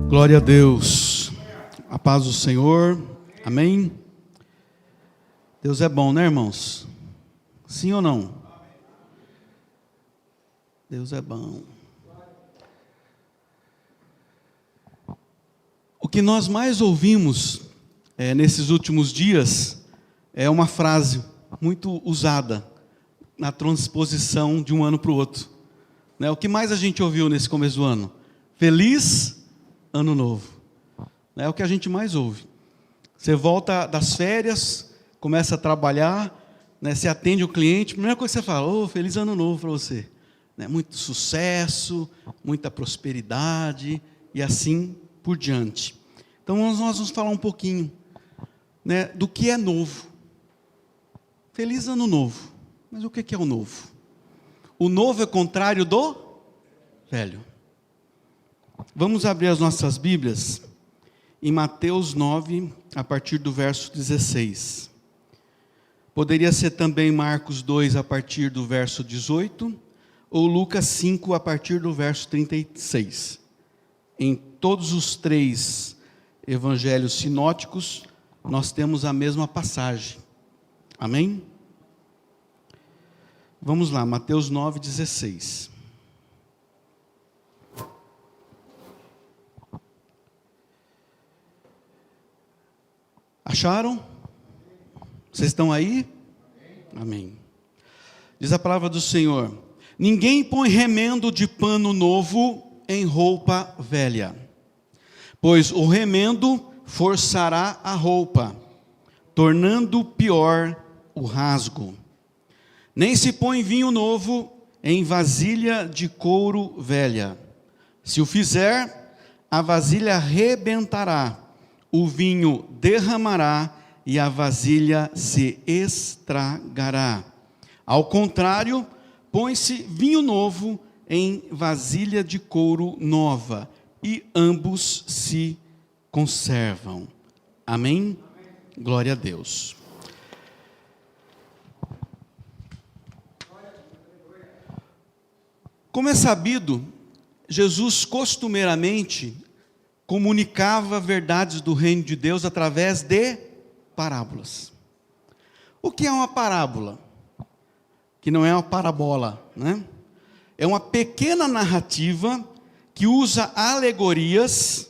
Glória a Deus, a paz do Senhor, amém? Deus é bom, né, irmãos? Sim ou não? Deus é bom. O que nós mais ouvimos nesses últimos dias é uma frase muito usada na transposição de um ano para o outro. O que mais a gente ouviu nesse começo do ano? Feliz Ano Novo. É o que a gente mais ouve. Você volta das férias, começa a trabalhar, você atende o cliente, a primeira coisa que você fala: feliz Ano Novo para você. Muito sucesso, muita prosperidade e assim por diante. Então nós vamos falar um pouquinho do que é novo. Feliz Ano Novo. Mas o que é o novo? O novo é contrário do velho. Vamos abrir as nossas Bíblias em Mateus 9, a partir do verso 16. Poderia ser também Marcos 2, a partir do verso 18, ou Lucas 5, a partir do verso 36. Em todos os três evangelhos sinóticos, nós temos a mesma passagem. Amém? Vamos lá, Mateus 9, 16. Acharam? Vocês estão aí? Amém. Diz a palavra do Senhor: ninguém põe remendo de pano novo em roupa velha, pois o remendo forçará a roupa, tornando pior o rasgo. Nem se põe vinho novo em vasilha de couro velha. Se o fizer, a vasilha rebentará, o vinho derramará e a vasilha se estragará. Ao contrário, põe-se vinho novo em vasilha de couro nova, e ambos se conservam. Amém? Glória a Deus. Como é sabido, Jesus costumeiramente comunicava verdades do reino de Deus através de parábolas. O que é uma parábola? Que não é uma parabola, É uma pequena narrativa que usa alegorias,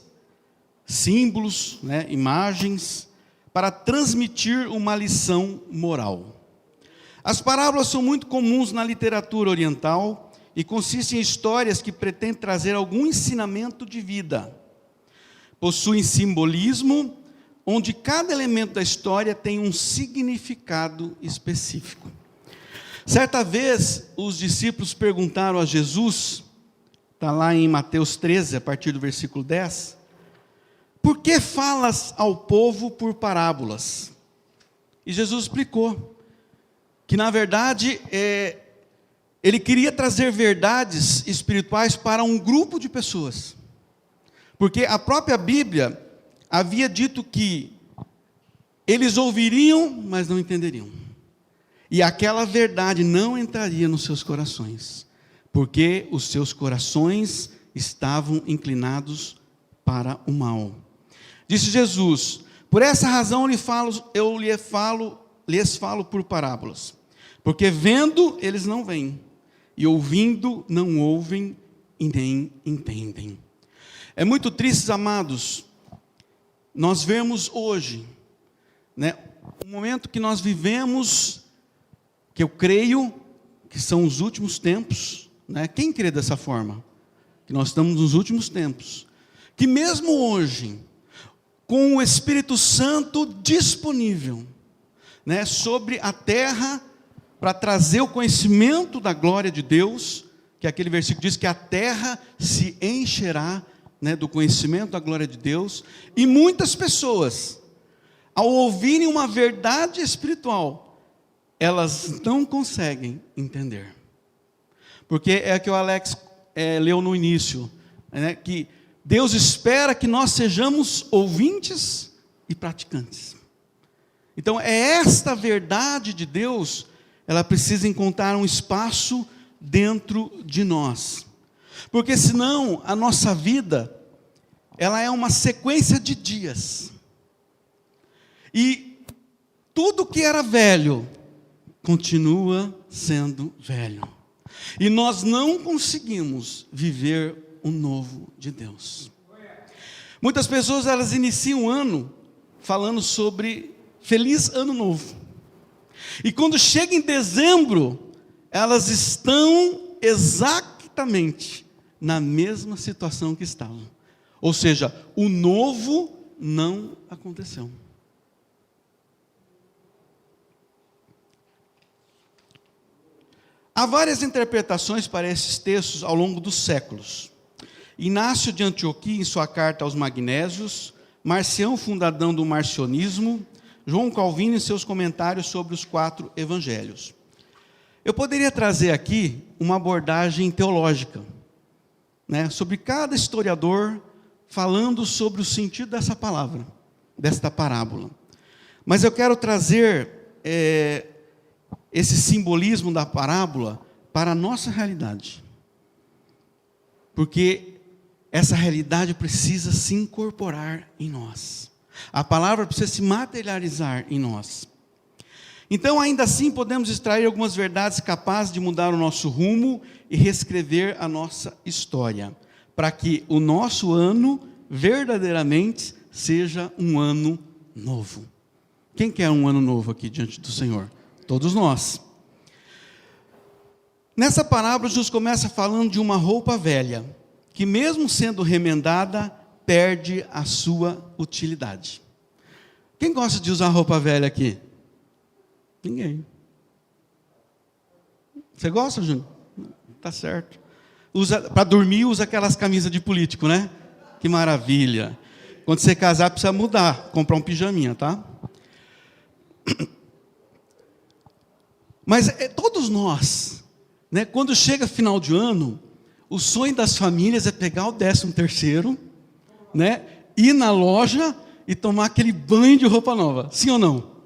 símbolos, imagens, para transmitir uma lição moral. As parábolas são muito comuns na literatura oriental e consistem em histórias que pretendem trazer algum ensinamento de vida. Possuem simbolismo, onde cada elemento da história tem um significado específico. Certa vez, os discípulos perguntaram a Jesus, está lá em Mateus 13, a partir do versículo 10, por que falas ao povo por parábolas? E Jesus explicou que, na verdade, ele queria trazer verdades espirituais para um grupo de pessoas. Porque a própria Bíblia havia dito que eles ouviriam, mas não entenderiam. E aquela verdade não entraria nos seus corações, porque os seus corações estavam inclinados para o mal. Disse Jesus: por essa razão eu lhes falo por parábolas, porque vendo eles não veem, e ouvindo não ouvem e nem entendem. É muito triste, amados, nós vemos hoje, um momento que nós vivemos, que eu creio que são os últimos tempos, Quem crê dessa forma? Que nós estamos nos últimos tempos, que mesmo hoje, com o Espírito Santo disponível, sobre a terra, para trazer o conhecimento da glória de Deus, que aquele versículo diz que a terra se encherá do conhecimento da glória de Deus, e muitas pessoas, ao ouvirem uma verdade espiritual, elas não conseguem entender, porque é o que o Alex leu no início, que Deus espera que nós sejamos ouvintes e praticantes. Então esta verdade de Deus, ela precisa encontrar um espaço dentro de nós, porque senão a nossa vida ela é uma sequência de dias. E tudo que era velho continua sendo velho. E nós não conseguimos viver o novo de Deus. Muitas pessoas, elas iniciam o ano falando sobre Feliz Ano Novo. E quando chega em dezembro, elas estão exatamente na mesma situação que estavam. Ou seja, o novo não aconteceu. Há várias interpretações para esses textos ao longo dos séculos. Inácio de Antioquia, em sua carta aos Magnésios, Marcião, fundador do marcionismo, João Calvino, em seus comentários sobre os 4 evangelhos. Eu poderia trazer aqui uma abordagem teológica, né, sobre cada historiador falando sobre o sentido dessa palavra, desta parábola. Mas eu quero trazer esse simbolismo da parábola para a nossa realidade. Porque essa realidade precisa se incorporar em nós. A palavra precisa se materializar em nós. Então, ainda assim, podemos extrair algumas verdades capazes de mudar o nosso rumo e reescrever a nossa história, para que o nosso ano verdadeiramente seja um ano novo. Quem quer um ano novo aqui diante do Senhor? Todos nós. Nessa parábola, Jesus começa falando de uma roupa velha, que mesmo sendo remendada, perde a sua utilidade. Quem gosta de usar roupa velha aqui? Ninguém. Você gosta, Júnior? Tá certo. Para dormir, usa aquelas camisas de político, né? Que maravilha. Quando você casar, precisa mudar, comprar um pijaminha, tá? Mas todos nós, né, quando chega final de ano, o sonho das famílias é pegar o 13º, né, ir na loja e tomar aquele banho de roupa nova. Sim ou não?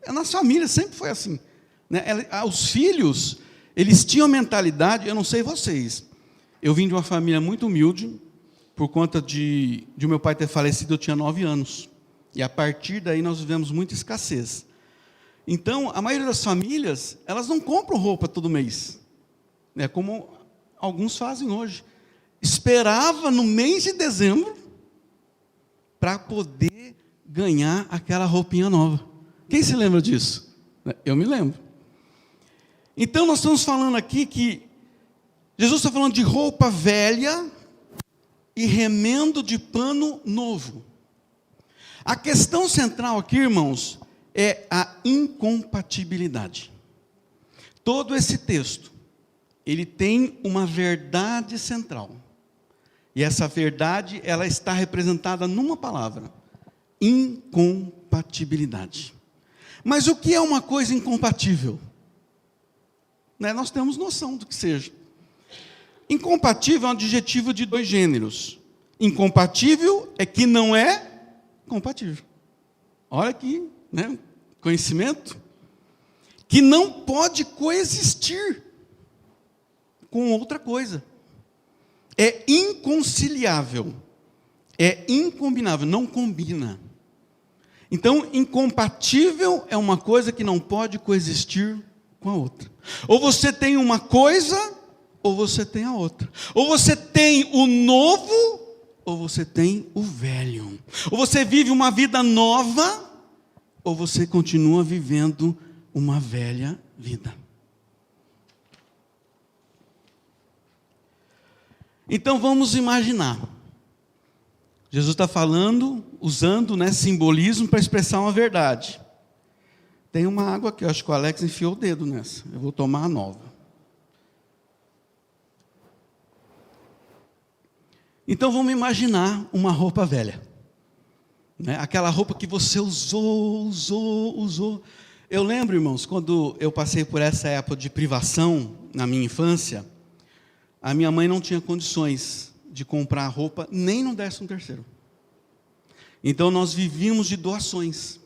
Nas famílias sempre foi assim, né? Os filhos, eles tinham mentalidade, eu não sei vocês, eu vim de uma família muito humilde, por conta de meu pai ter falecido, eu tinha 9 anos. E a partir daí nós vivemos muita escassez. Então, a maioria das famílias, elas não compram roupa todo mês, né, como alguns fazem hoje. Esperava no mês de dezembro para poder ganhar aquela roupinha nova. Quem se lembra disso? Eu me lembro. Então, nós estamos falando aqui que Jesus está falando de roupa velha e remendo de pano novo. A questão central aqui, irmãos, é a incompatibilidade. Todo esse texto, ele tem uma verdade central. E essa verdade, ela está representada numa palavra: incompatibilidade. Mas o que é uma coisa incompatível? Né? Nós temos noção do que seja. Incompatível é um adjetivo de 2 gêneros. Incompatível é que não é compatível. Olha aqui, né? Conhecimento. Que não pode coexistir com outra coisa. É inconciliável. É incombinável, não combina. Então, incompatível é uma coisa que não pode coexistir com a outra. Ou você tem uma coisa, ou você tem a outra. Ou você tem o novo, ou você tem o velho. Ou você vive uma vida nova, ou você continua vivendo uma velha vida. Então vamos imaginar. Jesus está falando, usando, né, simbolismo para expressar uma verdade. Tem uma água aqui, eu acho que o Alex enfiou o dedo nessa. Eu vou tomar a nova. Então vamos imaginar uma roupa velha, né? Aquela roupa que você usou. Eu lembro, irmãos, quando eu passei por essa época de privação na minha infância, a minha mãe não tinha condições de comprar roupa nem no 13º. Então nós vivíamos de doações,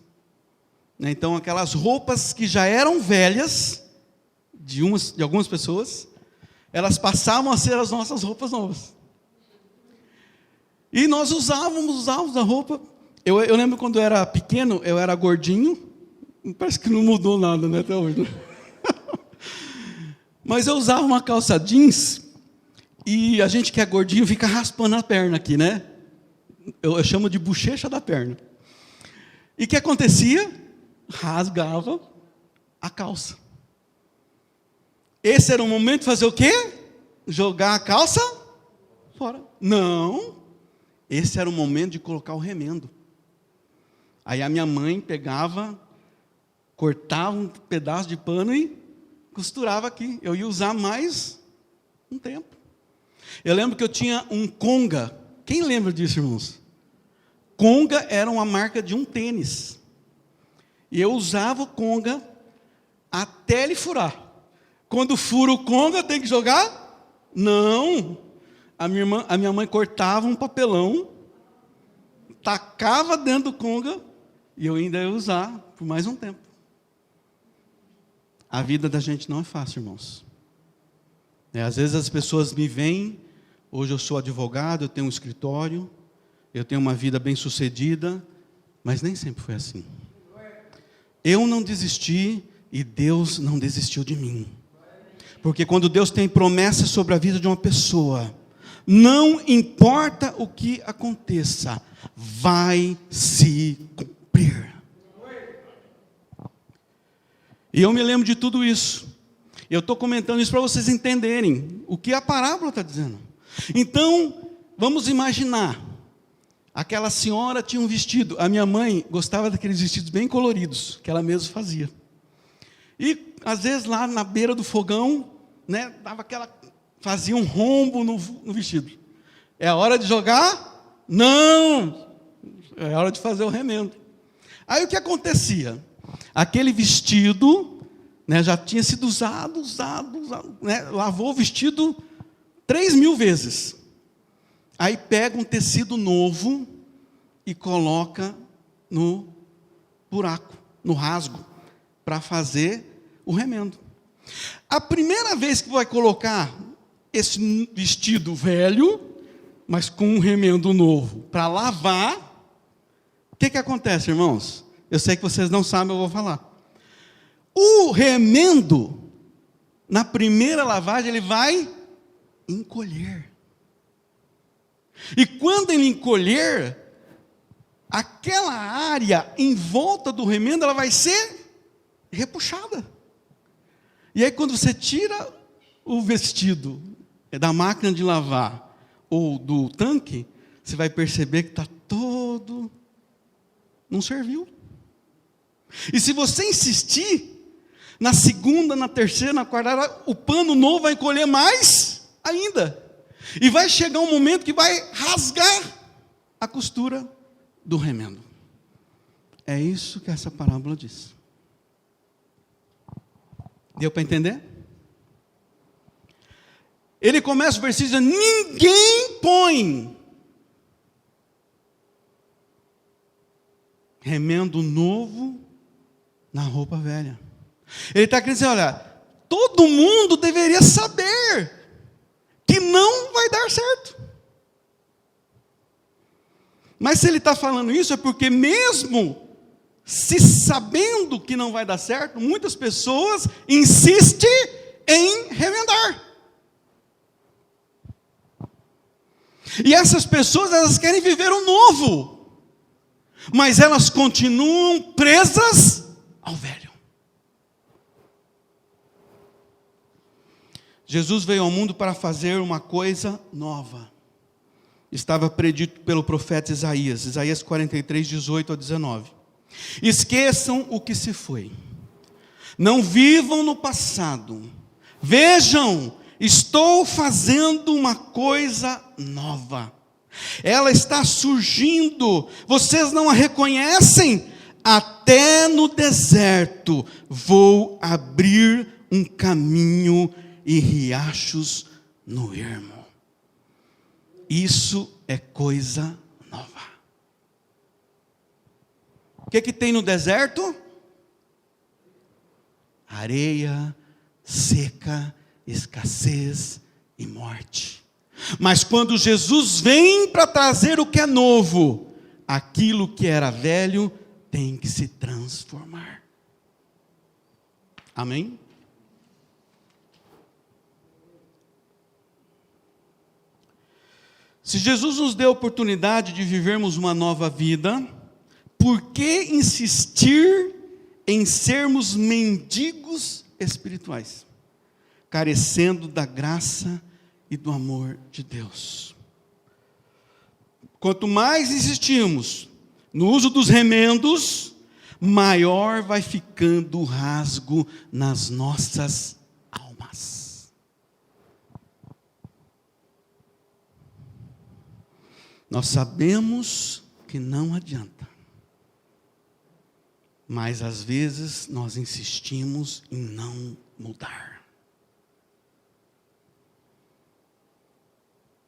né? Então aquelas roupas que já eram velhas de algumas pessoas, elas passavam a ser as nossas roupas novas. E nós usávamos a roupa. Eu lembro quando eu era pequeno, eu era gordinho. Parece que não mudou nada, né, até hoje. Né? Mas eu usava uma calça jeans. E a gente que é gordinho fica raspando a perna aqui, né? Eu chamo de bochecha da perna. E o que acontecia? Rasgava a calça. Esse era o momento de fazer o quê? Jogar a calça fora. Não. Esse era o momento de colocar o remendo. Aí a minha mãe pegava, cortava um pedaço de pano e costurava aqui. Eu ia usar mais um tempo. Eu lembro que eu tinha um Conga. Quem lembra disso, irmãos? Conga era uma marca de um tênis. E eu usava o Conga até ele furar. Quando fura o Conga, tem que jogar? Não. A minha mãe cortava um papelão, tacava dentro do Conga, e eu ainda ia usar por mais um tempo. A vida da gente não é fácil, irmãos. Às vezes as pessoas me veem, hoje eu sou advogado, eu tenho um escritório, eu tenho uma vida bem sucedida, mas nem sempre foi assim. Eu não desisti e Deus não desistiu de mim. Porque quando Deus tem promessa sobre a vida de uma pessoa, não importa o que aconteça, vai se cumprir. E eu me lembro de tudo isso. Eu estou comentando isso para vocês entenderem o que a parábola está dizendo. Então, vamos imaginar. Aquela senhora tinha um vestido. A minha mãe gostava daqueles vestidos bem coloridos, que ela mesma fazia. E, às vezes, lá na beira do fogão, né, fazia um rombo no vestido. É a hora de jogar? Não! É a hora de fazer o remendo. Aí o que acontecia? Aquele vestido, né, já tinha sido usado, né, lavou o vestido 3.000 vezes. Aí pega um tecido novo e coloca no buraco, no rasgo, para fazer o remendo. A primeira vez que vai colocar esse vestido velho, mas com um remendo novo, para lavar, o que acontece, irmãos? Eu sei que vocês não sabem, eu vou falar. O remendo, na primeira lavagem, ele vai encolher. E quando ele encolher, aquela área em volta do remendo, ela vai ser repuxada. E aí quando você tira o vestido da máquina de lavar ou do tanque, você vai perceber que está todo, não serviu. E se você insistir, na segunda, na terceira, na quarta, o pano novo vai encolher mais ainda. E vai chegar um momento que vai rasgar a costura do remendo. É isso que essa parábola diz. Deu para entender? Ele começa o versículo dizendo: ninguém põe remendo novo na roupa velha. Ele está querendo dizer, olha, todo mundo deveria saber que não vai dar certo. Mas se ele está falando isso é porque mesmo se sabendo que não vai dar certo, muitas pessoas insistem em remendar. E essas pessoas, elas querem viver o novo, mas elas continuam presas ao velho. Jesus veio ao mundo para fazer uma coisa nova. Estava predito pelo profeta Isaías, Isaías 43, 18 a 19. Esqueçam o que se foi. Não vivam no passado. Vejam, estou fazendo uma coisa nova. Ela está surgindo. Vocês não a reconhecem? Até no deserto vou abrir um caminho e riachos no ermo. Isso é coisa nova. O que tem no deserto? Areia, seca, escassez e morte. Mas quando Jesus vem para trazer o que é novo, aquilo que era velho tem que se transformar. Amém? Se Jesus nos deu a oportunidade de vivermos uma nova vida, por que insistir em sermos mendigos espirituais, carecendo da graça e do amor de Deus? Quanto mais insistimos no uso dos remendos, maior vai ficando o rasgo nas nossas almas. Nós sabemos que não adianta, mas às vezes nós insistimos em não mudar.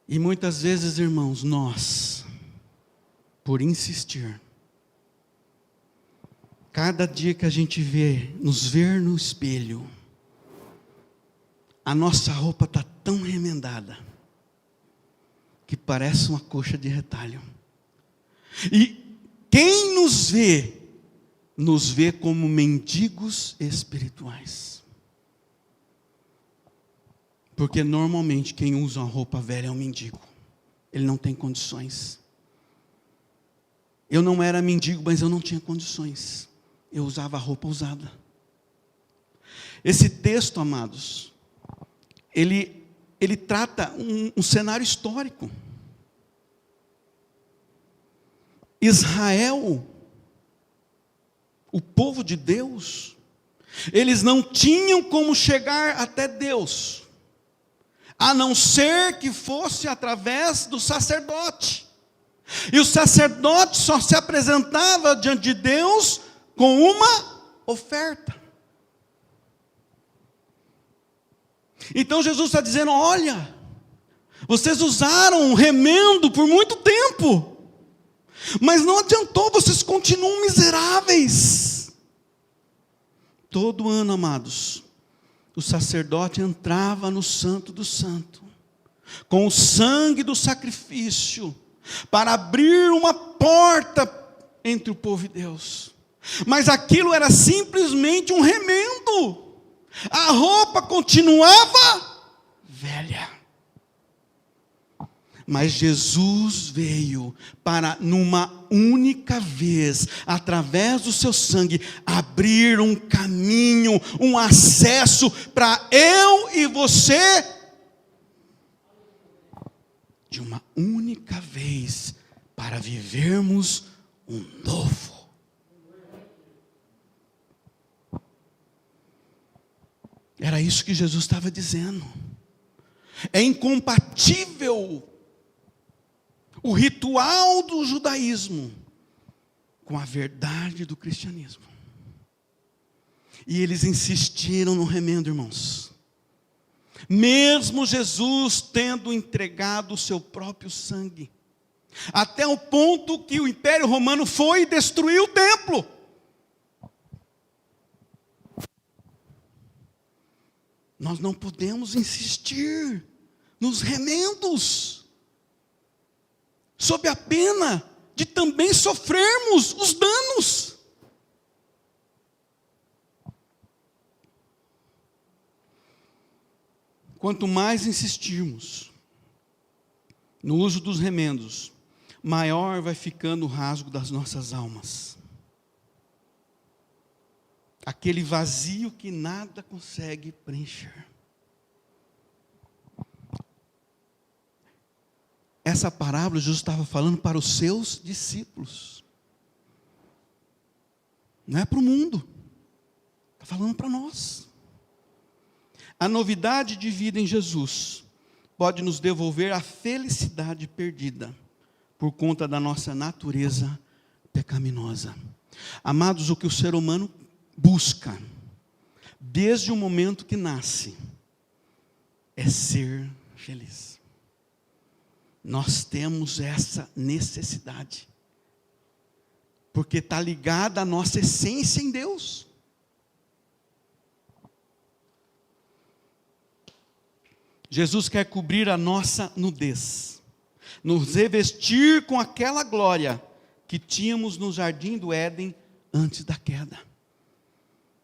E muitas vezes, irmãos, nós, por insistir, cada dia que a gente nos ver no espelho, a nossa roupa está tão remendada, que parece uma coxa de retalho. E quem nos vê como mendigos espirituais. Porque normalmente quem usa uma roupa velha é um mendigo. Ele não tem condições. Eu não era mendigo, mas eu não tinha condições. Eu usava roupa usada. Esse texto, amados, ele trata um cenário histórico. Israel, o povo de Deus, eles não tinham como chegar até Deus, a não ser que fosse através do sacerdote. E o sacerdote só se apresentava diante de Deus com uma oferta. Então Jesus está dizendo: olha, vocês usaram um remendo por muito tempo, mas não adiantou, vocês continuam miseráveis. Todo ano, amados, o sacerdote entrava no Santo do Santo, com o sangue do sacrifício, para abrir uma porta entre o povo e Deus. Mas aquilo era simplesmente um remendo. A roupa continuava velha. Mas Jesus veio para, numa única vez, através do seu sangue, abrir um caminho, um acesso para eu e você, de uma única vez, para vivermos um novo. Era isso que Jesus estava dizendo. É incompatível o ritual do judaísmo com a verdade do cristianismo. E eles insistiram no remendo, irmãos. Mesmo Jesus tendo entregado o seu próprio sangue, até o ponto que o Império Romano foi e destruiu o templo. Nós não podemos insistir nos remendos, sob a pena de também sofrermos os danos. Quanto mais insistirmos no uso dos remendos, maior vai ficando o rasgo das nossas almas. Aquele vazio que nada consegue preencher. Essa parábola Jesus estava falando para os seus discípulos. Não é para o mundo. Está falando para nós. A novidade de vida em Jesus pode nos devolver a felicidade perdida por conta da nossa natureza pecaminosa. Amados, o que o ser humano busca, desde o momento que nasce, é ser feliz. Nós temos essa necessidade, porque está ligada à nossa essência em Deus. Jesus quer cobrir a nossa nudez, nos revestir com aquela glória que tínhamos no jardim do Éden antes da queda.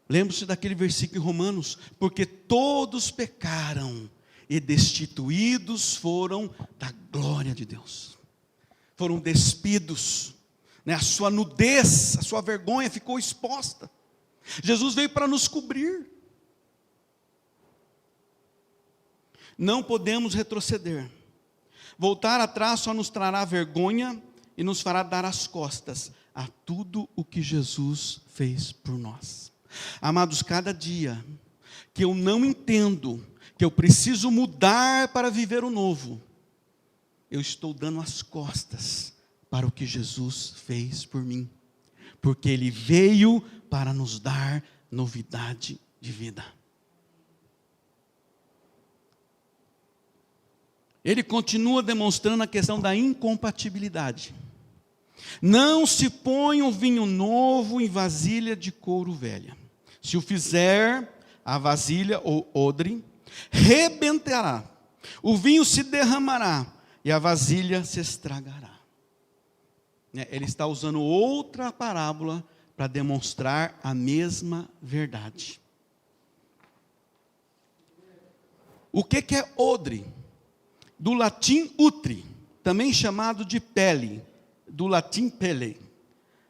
Lembre-se daquele versículo em Romanos: porque todos pecaram e destituídos foram da glória de Deus. Foram despidos, né? A sua nudez, a sua vergonha ficou exposta. Jesus veio para nos cobrir. Não podemos retroceder. Voltar atrás só nos trará vergonha e nos fará dar as costas a tudo o que Jesus fez por nós. Amados, cada dia que eu não entendo que eu preciso mudar para viver o novo, eu estou dando as costas para o que Jesus fez por mim, porque Ele veio para nos dar novidade de vida. Ele continua demonstrando a questão da incompatibilidade. Não se põe um vinho novo em vasilha de couro velha. Se o fizer, a vasilha ou odre rebentará, o vinho se derramará e a vasilha se estragará. Ele está usando outra parábola para demonstrar a mesma verdade. O que é odre? Do latim utre, também chamado de pele, do latim pele.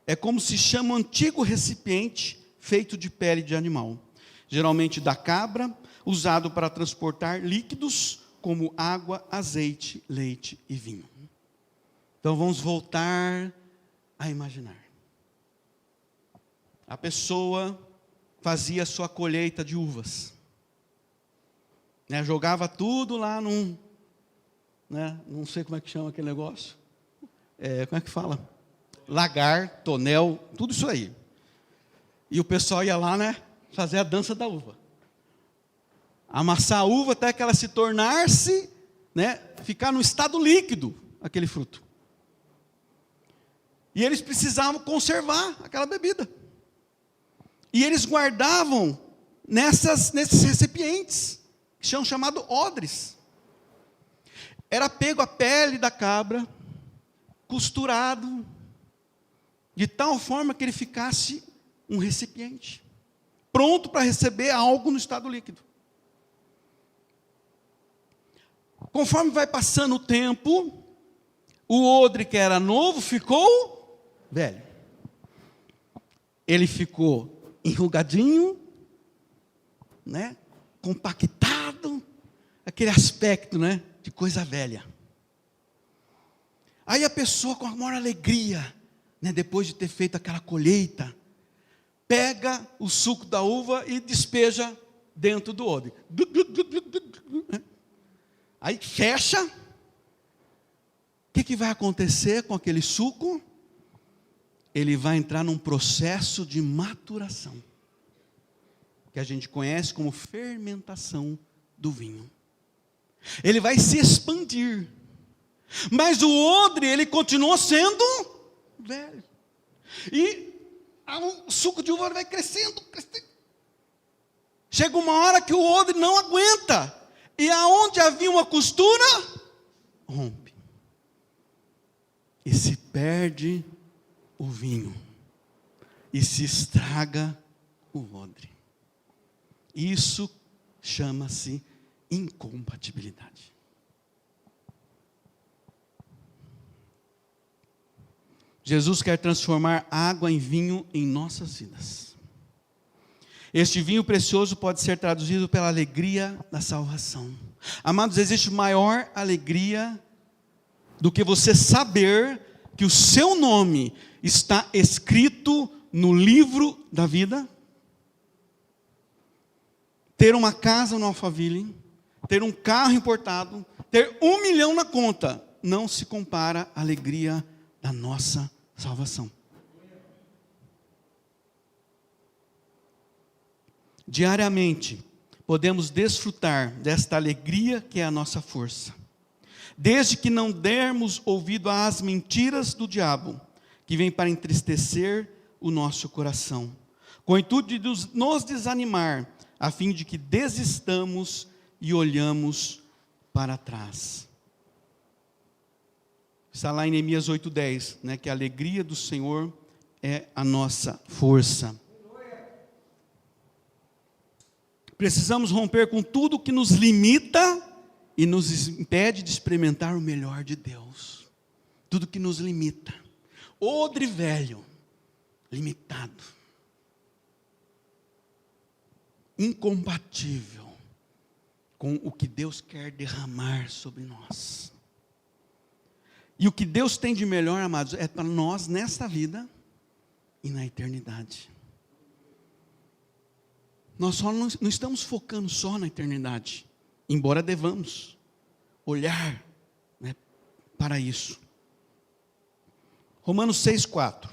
É como se chama um antigo recipiente feito de pele de animal, geralmente da cabra, usado para transportar líquidos como água, azeite, leite e vinho. Então vamos voltar a imaginar. A pessoa fazia a sua colheita de uvas, né? Jogava tudo lá num, né? Não sei como é que chama aquele negócio, como é que fala? Lagar, tonel, tudo isso aí. E o pessoal ia lá, né, fazer a dança da uva. Amassar a uva até que ela se tornasse, né, ficar no estado líquido, aquele fruto. E eles precisavam conservar aquela bebida. E eles guardavam nesses recipientes, que são chamados odres. Era pego a pele da cabra, costurado, de tal forma que ele ficasse um recipiente, pronto para receber algo no estado líquido. Conforme vai passando o tempo, o odre que era novo ficou velho. Ele ficou enrugadinho, né? Compactado, aquele aspecto, né, de coisa velha. Aí a pessoa, com a maior alegria, né, depois de ter feito aquela colheita, pega o suco da uva e despeja dentro do odre. Aí fecha. O que vai acontecer com aquele suco? Ele vai entrar num processo de maturação, que a gente conhece como fermentação do vinho. Ele vai se expandir. Mas o odre, ele continuou sendo velho. E o suco de uva vai crescendo, crescendo. Chega uma hora que o odre não aguenta. E aonde havia uma costura, rompe. E se perde o vinho. E se estraga o odre. Isso chama-se incompatibilidade. Jesus quer transformar água em vinho em nossas vidas. Este vinho precioso pode ser traduzido pela alegria da salvação. Amados, existe maior alegria do que você saber que o seu nome está escrito no livro da vida? Ter uma casa no Alphaville, ter um carro importado, ter 1 milhão na conta, não se compara à alegria da nossa salvação. Diariamente, podemos desfrutar desta alegria que é a nossa força, desde que não dermos ouvido às mentiras do diabo, que vem para entristecer o nosso coração, com o intuito de nos desanimar, a fim de que desistamos e olhamos para trás. Está lá em Neemias 8:10, né, que a alegria do Senhor é a nossa força. Precisamos romper com tudo que nos limita e nos impede de experimentar o melhor de Deus. Tudo que nos limita. Odre velho, limitado, incompatível com o que Deus quer derramar sobre nós. E o que Deus tem de melhor, amados, é para nós nesta vida e na eternidade. Nós só não estamos focando só na eternidade, embora devamos olhar, né, para isso. Romanos 6,4.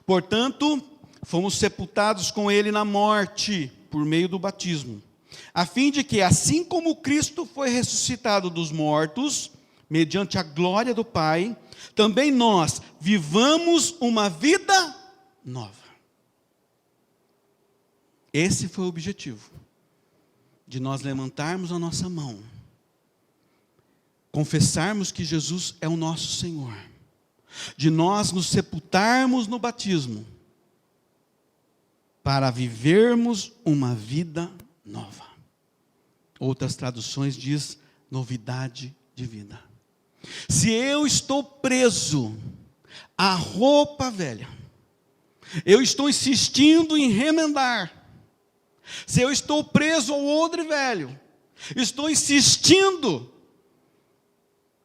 Portanto, fomos sepultados com Ele na morte, por meio do batismo, a fim de que, assim como Cristo foi ressuscitado dos mortos, mediante a glória do Pai, também nós vivamos uma vida nova. Esse foi o objetivo, de nós levantarmos a nossa mão, confessarmos que Jesus é o nosso Senhor, de nós nos sepultarmos no batismo, para vivermos uma vida nova. Outras traduções diz novidade de vida. Se eu estou preso à roupa velha, eu estou insistindo em remendar. Se eu estou preso ao odre velho, estou insistindo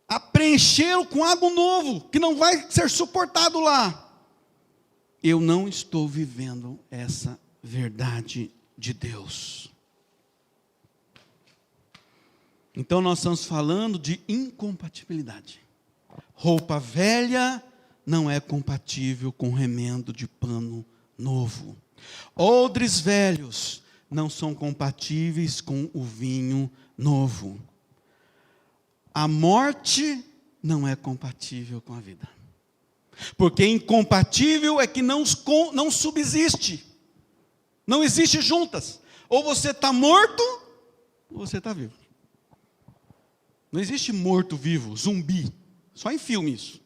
a preenchê-lo com algo novo, que não vai ser suportado lá, eu não estou vivendo essa verdade de Deus. Então nós estamos falando de incompatibilidade. Roupa velha não é compatível com remendo de pano novo. Odres velhos não são compatíveis com o vinho novo. A morte não é compatível com a vida. Porque incompatível é que não subsiste. Não existe juntas. Ou você está morto, ou você está vivo. Não existe morto-vivo, zumbi. Só em filme isso.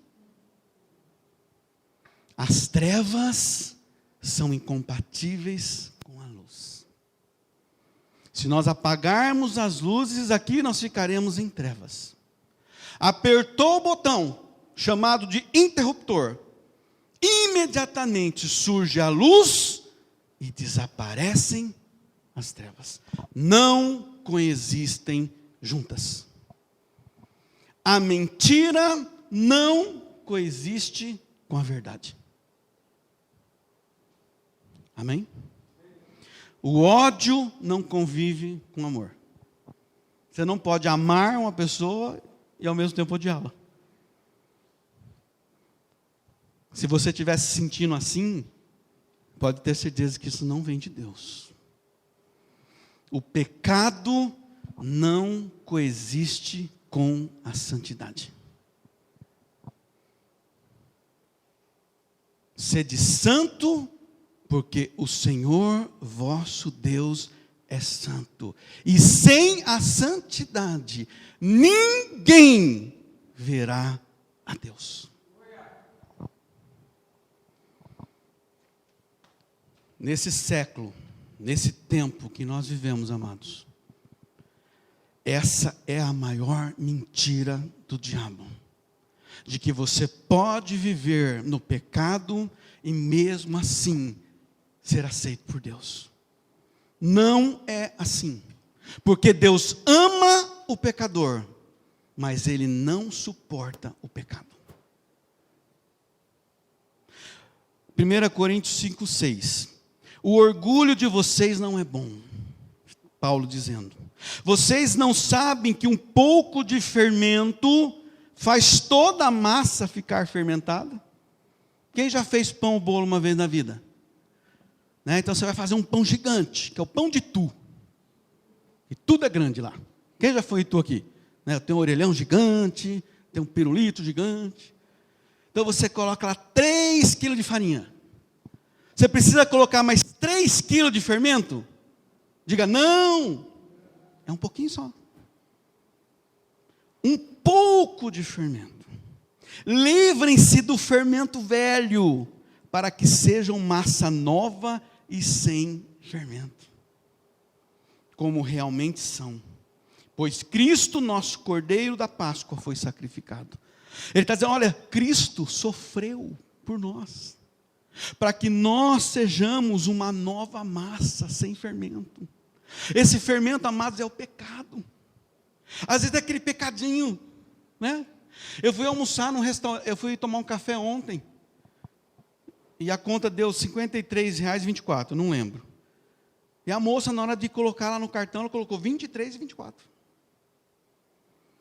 As trevas são incompatíveis com a luz. Se nós apagarmos as luzes aqui, nós ficaremos em trevas. Apertou o botão, chamado de interruptor, imediatamente surge a luz e desaparecem as trevas. Não coexistem juntas. A mentira não coexiste com a verdade. Amém? O ódio não convive com amor. Você não pode amar uma pessoa e ao mesmo tempo odiá-la. Se você estiver se sentindo assim, pode ter certeza que isso não vem de Deus. O pecado não coexiste com a santidade. Sede santo, porque o Senhor vosso Deus é santo. E sem a santidade, ninguém verá a Deus. Nesse século, nesse tempo que nós vivemos, amados, essa é a maior mentira do diabo. De que você pode viver no pecado e mesmo assim ser aceito por Deus. Não é assim. Porque Deus ama o pecador, mas Ele não suporta o pecado. 1 Coríntios 5,6. O orgulho de vocês não é bom. Paulo dizendo. Vocês não sabem que um pouco de fermento faz toda a massa ficar fermentada? Quem já fez pão ou bolo uma vez na vida? Né? Então você vai fazer um pão gigante, que é o pão de Itu. E tudo é grande lá. Quem já foi Itu aqui? Né? Tem um orelhão gigante, tem um pirulito gigante. Então você coloca lá 3 quilos de farinha. Você precisa colocar mais 3 quilos de fermento? Diga, não! É um pouquinho só. um pouco de fermento. Livrem-se do fermento velho, para que sejam massa nova e sem fermento, como realmente são. Pois Cristo, nosso Cordeiro da Páscoa, foi sacrificado. Ele está dizendo, olha, Cristo sofreu por nós, para que nós sejamos uma nova massa sem fermento. Esse fermento, amados, é o pecado. Às vezes é aquele pecadinho, né? Eu fui almoçar num restaurante, eu fui tomar um café ontem, e a conta deu R$ 53,24, não lembro. E a moça, na hora de colocar lá no cartão, ela colocou R$ 23,24.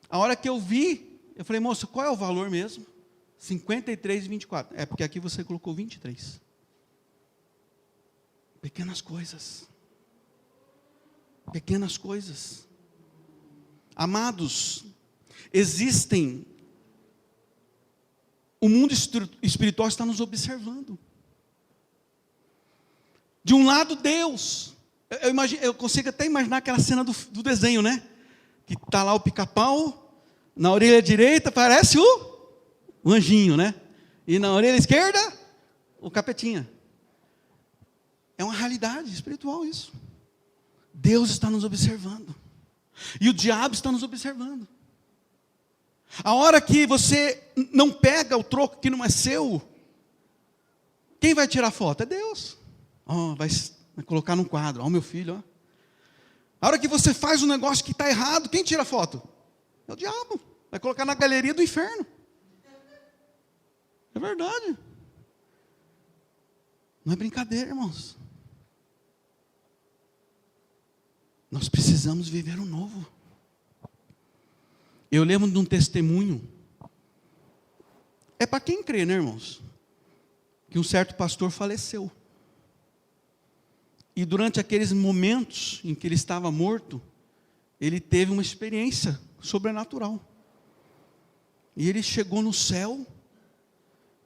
A hora que eu vi, eu falei, moça, qual é o valor mesmo? R$ 53,24. É porque aqui você colocou 23. Pequenas coisas. Pequenas coisas. Amados, existem, o mundo espiritual está nos observando. De um lado, Deus. Eu consigo até imaginar aquela cena do desenho, né? Que está lá o pica-pau, na orelha direita parece o anjinho, né? E na orelha esquerda, o capetinha. É uma realidade espiritual isso. Deus está nos observando. E o diabo está nos observando. A hora que você não pega o troco que não é seu, quem vai tirar foto? É Deus. Vai colocar num quadro. Meu filho, ó. A hora que você faz um negócio que está errado, quem tira a foto? É o diabo. Vai colocar na galeria do inferno. É verdade. Não é brincadeira, irmãos. Nós precisamos viver o novo. Eu lembro de um testemunho. É para quem crê, né, irmãos? Que um certo pastor faleceu. E durante aqueles momentos em que ele estava morto, ele teve uma experiência sobrenatural. E ele chegou no céu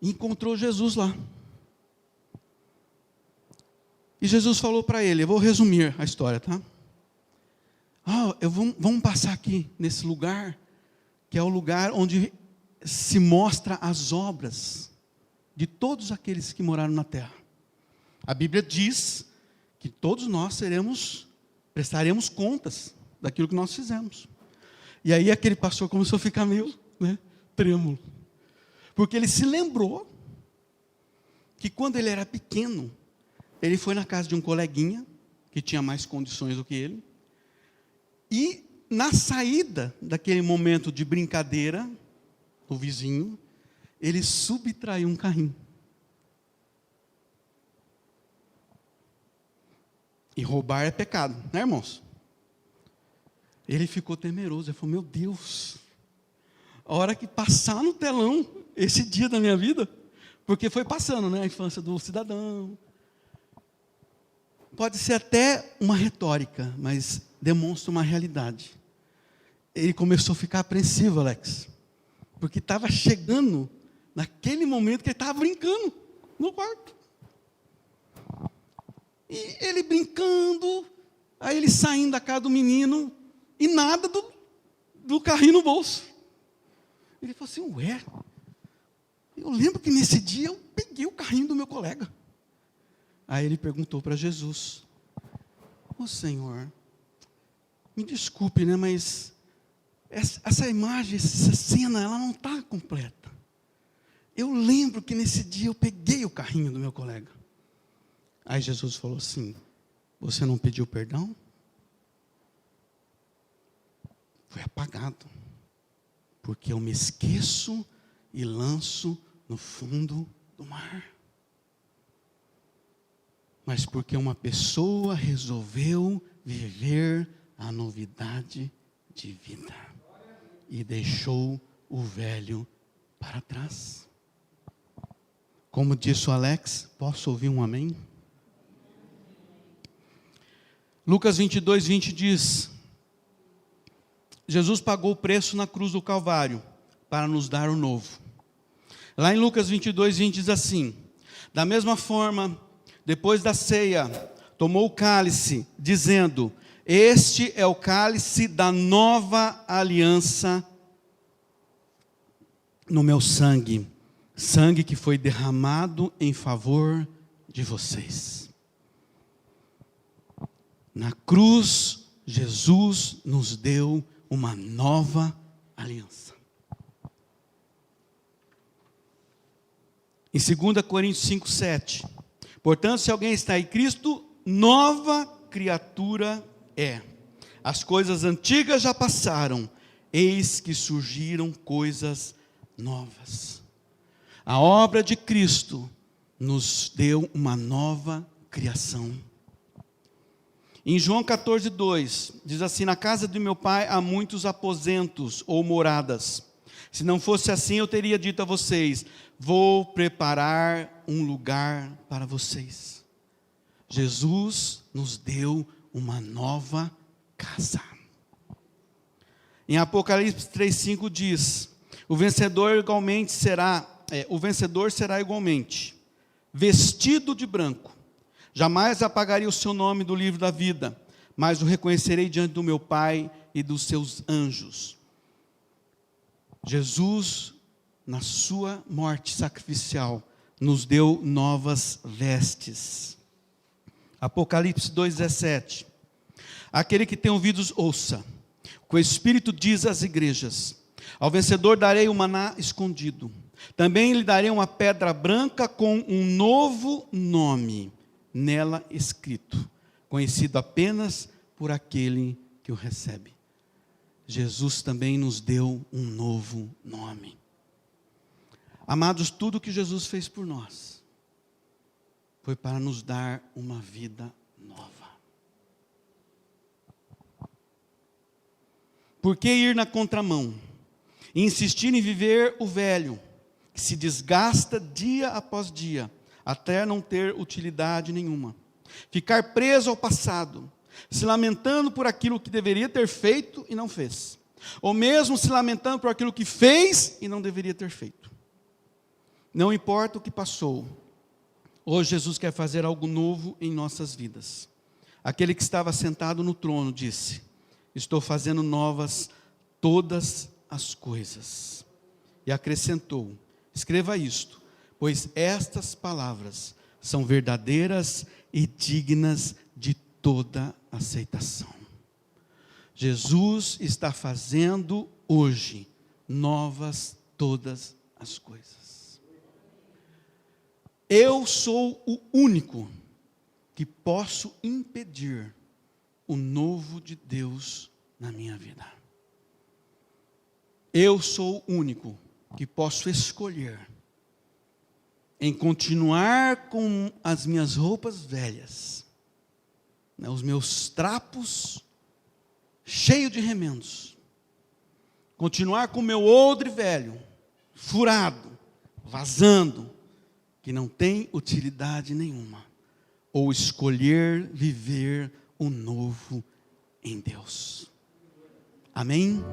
e encontrou Jesus lá. E Jesus falou para ele, eu vou resumir a história, tá? Vamos passar aqui nesse lugar, que é o lugar onde se mostra as obras de todos aqueles que moraram na terra. A Bíblia diz que todos nós prestaremos contas daquilo que nós fizemos. E aí aquele pastor começou a ficar meio, trêmulo. Porque ele se lembrou que quando ele era pequeno, ele foi na casa de um coleguinha, que tinha mais condições do que ele, e na saída daquele momento de brincadeira, o vizinho, ele subtraiu um carrinho. E roubar é pecado, né, irmãos? Ele ficou temeroso, ele falou, meu Deus, a hora que passar no telão, esse dia da minha vida, porque foi passando, né, a infância do cidadão. Pode ser até uma retórica, mas demonstra uma realidade. Ele começou a ficar apreensivo, Alex, porque estava chegando naquele momento que ele estava brincando no quarto. E ele brincando, aí ele saindo da casa do menino, e nada do carrinho no bolso. Ele falou assim, eu lembro que nesse dia eu peguei o carrinho do meu colega. Aí ele perguntou para Jesus, Senhor, me desculpe, né, mas essa imagem, essa cena, ela não está completa. Eu lembro que nesse dia eu peguei o carrinho do meu colega. Aí Jesus falou assim, você não pediu perdão? Foi apagado, porque eu me esqueço e lanço no fundo do mar. Mas porque uma pessoa resolveu viver a novidade de vida e deixou o velho para trás. Como disse o Alex, posso ouvir um amém? Lucas 22, 20 diz, Jesus pagou o preço na cruz do Calvário para nos dar o novo. Lá em Lucas 22, 20 diz assim, da mesma forma, depois da ceia, tomou o cálice, dizendo, este é o cálice da nova aliança no meu sangue, sangue que foi derramado em favor de vocês. Na cruz, Jesus nos deu uma nova aliança. Em 2 Coríntios 5:7, portanto, se alguém está em Cristo, nova criatura é. As coisas antigas já passaram, eis que surgiram coisas novas. A obra de Cristo nos deu uma nova criação. Em João 14:2, diz assim: na casa de meu pai há muitos aposentos ou moradas. Se não fosse assim, eu teria dito a vocês: vou preparar um lugar para vocês. Jesus nos deu uma nova casa. Em Apocalipse 3:5 diz: o vencedor será igualmente vestido de branco. Jamais apagarei o seu nome do livro da vida, mas o reconhecerei diante do meu Pai e dos seus anjos. Jesus, na sua morte sacrificial, nos deu novas vestes. Apocalipse 2:17. Aquele que tem ouvidos, ouça. O que o Espírito diz às igrejas: ao vencedor darei o maná escondido. Também lhe darei uma pedra branca com um novo nome nela escrito, conhecido apenas por aquele que o recebe. Jesus também nos deu um novo nome. Amados, tudo que Jesus fez por nós foi para nos dar uma vida nova. Por que ir na contramão e insistir em viver o velho, que se desgasta dia após dia, até não ter utilidade nenhuma? Ficar preso ao passado, se lamentando por aquilo que deveria ter feito e não fez, ou mesmo se lamentando por aquilo que fez e não deveria ter feito. Não importa o que passou, hoje Jesus quer fazer algo novo em nossas vidas. Aquele que estava sentado no trono disse: estou fazendo novas todas as coisas. E acrescentou: escreva isto, pois estas palavras são verdadeiras e dignas de toda aceitação. Jesus está fazendo hoje novas todas as coisas. Eu sou o único que posso impedir o novo de Deus na minha vida. Eu sou o único que posso escolher em continuar com as minhas roupas velhas, os meus trapos cheios de remendos, continuar com o meu odre velho, furado, vazando, que não tem utilidade nenhuma, ou escolher viver o novo em Deus. Amém?